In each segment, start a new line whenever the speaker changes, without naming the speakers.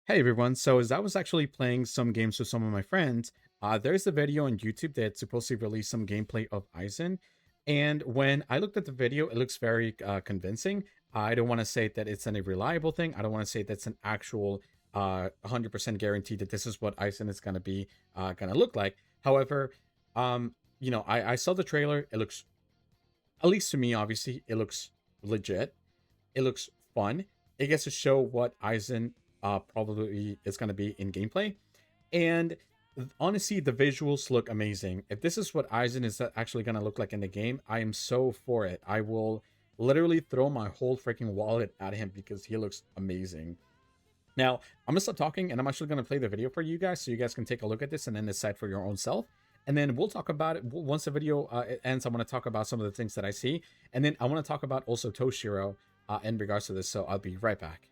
Hey everyone, so as I was actually playing some games with some of my friends, there's a video on YouTube that's supposed to release some gameplay of Aizen. And when I looked at the video, it looks very convincing. I don't want to say that it's a reliable thing. I don't want to say that's an actual 100% guarantee that this is what Aizen is going to be going to look like. However, I saw the trailer. It looks, at least to me, obviously, it looks legit. It looks fun. It gets to show what Aizen probably is going to be in gameplay. And honestly, the visuals look amazing. If this is what Aizen is actually going to look like in the game, I am so for it. I will literally throw my whole freaking wallet at him because he looks amazing. Now, I'm going to stop talking and I'm actually going to play the video for you guys so you guys can take a look at this and then decide for your own self. And then we'll talk about it once the video ends. I want to talk about some of the things that I see. And then I want to talk about also Toshiro in regards to this. So I'll be right back.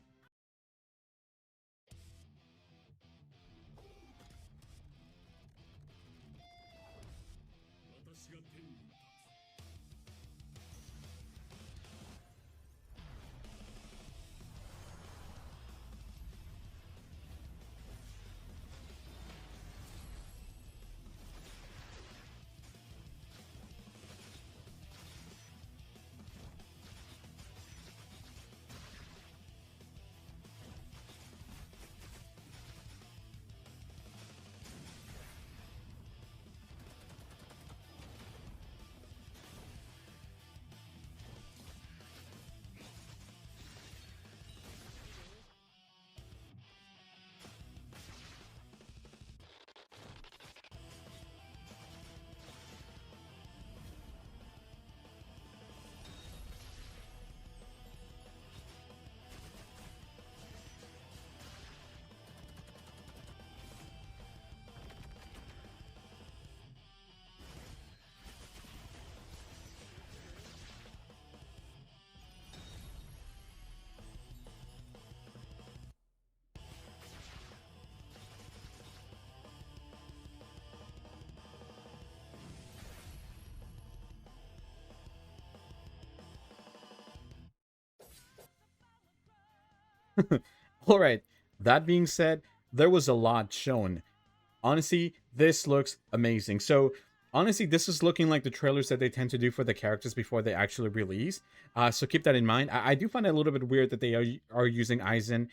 All right. That being said, there was a lot shown. Honestly, this looks amazing. So, honestly, this is looking like the trailers that they tend to do for the characters before they actually release. So keep that in mind. I do find it a little bit weird that they are using Aizen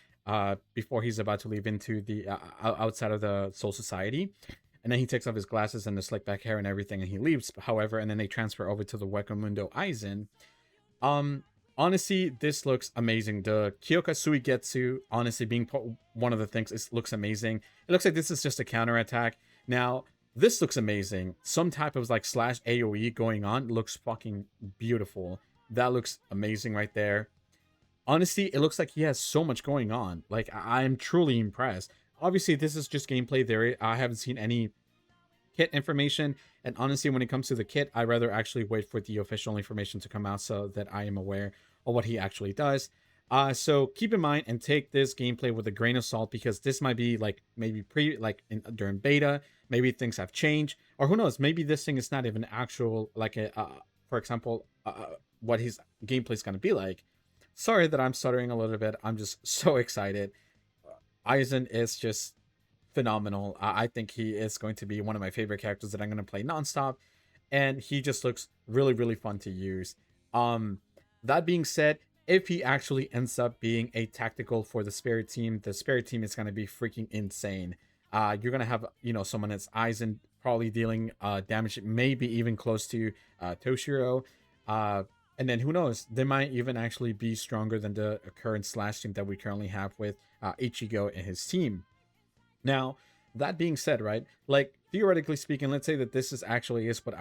before he's about to leave into the outside of the Soul Society. And then he takes off his glasses and the slick back hair and everything, and he leaves. However, and then they transfer over to the Wekamundo Aizen. Um, Honestly, this looks amazing. The Kyoka Suigetsu, honestly, being one of the things, it looks amazing. It looks like this is just a counterattack. Now, this looks amazing. Some type of like slash AoE going on looks fucking beautiful. That looks amazing right there. Honestly, it looks like he has so much going on. Like, I'm truly impressed. Obviously, this is just gameplay. I haven't seen any kit information, and honestly, when it comes to the kit, I rather actually wait for the official information to come out so that I am aware of what he actually does. So keep in mind and take this gameplay with a grain of salt, because this might be like maybe during beta, maybe things have changed, or who knows, maybe this thing is not even actual, like a for example, what his gameplay is going to be like. Sorry that I'm stuttering a little bit. I'm just so excited. Aizen is just phenomenal. I think he is going to be one of my favorite characters that I'm going to play nonstop, and he just looks really, really fun to use. Um, that being said, if he actually ends up being a tactical for the Spirit team is going to be freaking insane. You're going to have, someone that's Aizen probably dealing damage, maybe even close to Toshiro. And then who knows? They might even actually be stronger than the current Slash team that we currently have with Ichigo and his team. Now, that being said, right, like theoretically speaking, let's say that this is actually is what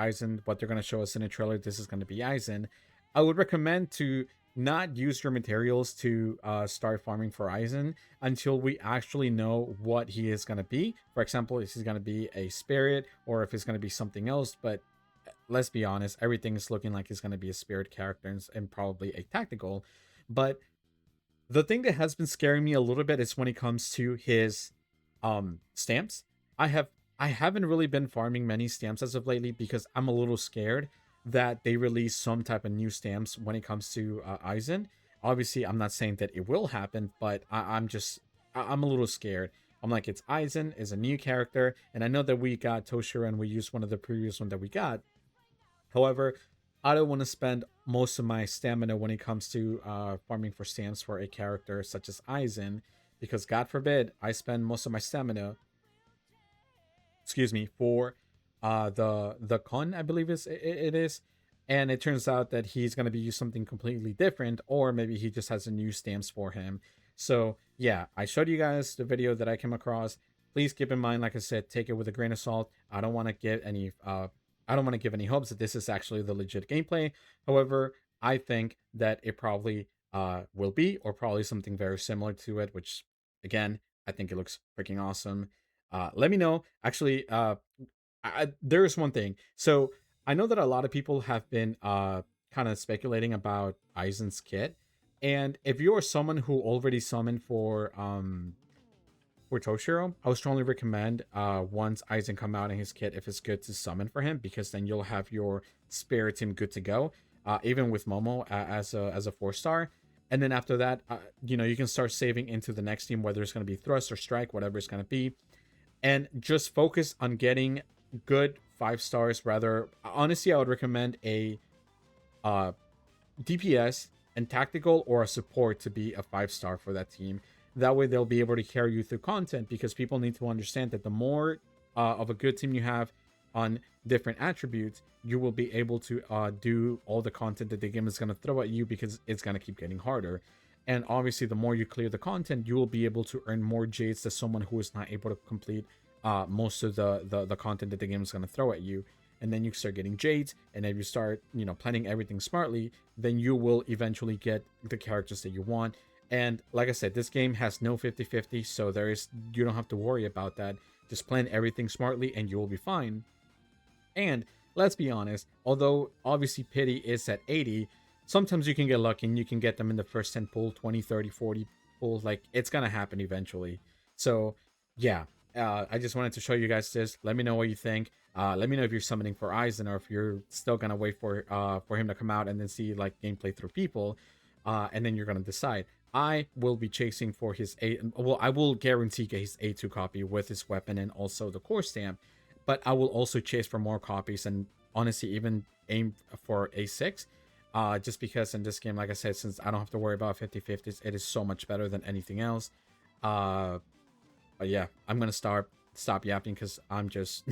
they're going to show us in a trailer. This is going to be Aizen. I would recommend to not use your materials to start farming for Aizen until we actually know what he is going to be. For example, if he's going to be a spirit or if it's going to be something else. But let's be honest, everything is looking like he's going to be a spirit character and probably a tactical. But the thing that has been scaring me a little bit is when it comes to his stamps. I haven't really been farming many stamps as of lately because I'm a little scared that they release some type of new stamps when it comes to Aizen. Obviously, I'm not saying that it will happen, but I'm a little scared. I'm like, it's Aizen is a new character, and I know that we got Toshiro and we used one of the previous one that we got. However, I don't want to spend most of my stamina when it comes to farming for stamps for a character such as Aizen, because God forbid I spend most of my stamina, excuse me, for the con, I believe it is, and it turns out that he's going to be used something completely different, or maybe he just has a new stamps for him. So yeah, I showed you guys the video that I came across. Please keep in mind, like I said, take it with a grain of salt. I don't want to give any I don't want to give any hopes that this is actually the legit gameplay. However, I think that it probably will be, or probably something very similar to it, which again, I think it looks freaking awesome. Let me know. Actually, there is one thing. So I know that a lot of people have been kind of speculating about Aizen's kit, and if you are someone who already summoned for Toshiro, I would strongly recommend once Aizen come out in his kit, if it's good to summon for him, because then you'll have your spirit team good to go. Even with Momo as a 4-star, and then after that, you can start saving into the next team, whether it's going to be thrust or strike, whatever it's going to be, and just focus on getting good 5 stars. Rather, honestly, I would recommend a uh, DPS and tactical or a support to be a 5-star for that team. That way, they'll be able to carry you through content, because people need to understand that the more of a good team you have on different attributes, you will be able to do all the content that the game is going to throw at you, because it's going to keep getting harder. And obviously, the more you clear the content, you will be able to earn more jades than someone who is not able to complete most of the content that the game is going to throw at you. And then you start getting jades, and if you start planning everything smartly, then you will eventually get the characters that you want. And like I said, this game has no 50-50, so you don't have to worry about that. Just plan everything smartly and you will be fine. And let's be honest, although obviously pity is at 80, sometimes you can get lucky and you can get them in the first 10 pull, 20, 30, 40 pulls. Like, it's gonna happen eventually. So yeah, I just wanted to show you guys this. Let me know what you think. Let me know if you're summoning for Aizen, or if you're still gonna wait for him to come out and then see like gameplay through people, and then you're gonna decide. I will be chasing for his well, I will guarantee get his A2 copy with his weapon and also the core stamp, but I will also chase for more copies, and honestly even aim for A6, just because in this game, like I said, since I don't have to worry about 50-50s, it is so much better than anything else. But yeah, I'm gonna stop yapping, because I'm just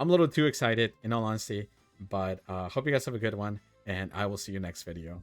I'm a little too excited, in all honesty. But hope you guys have a good one, and I will see you next video.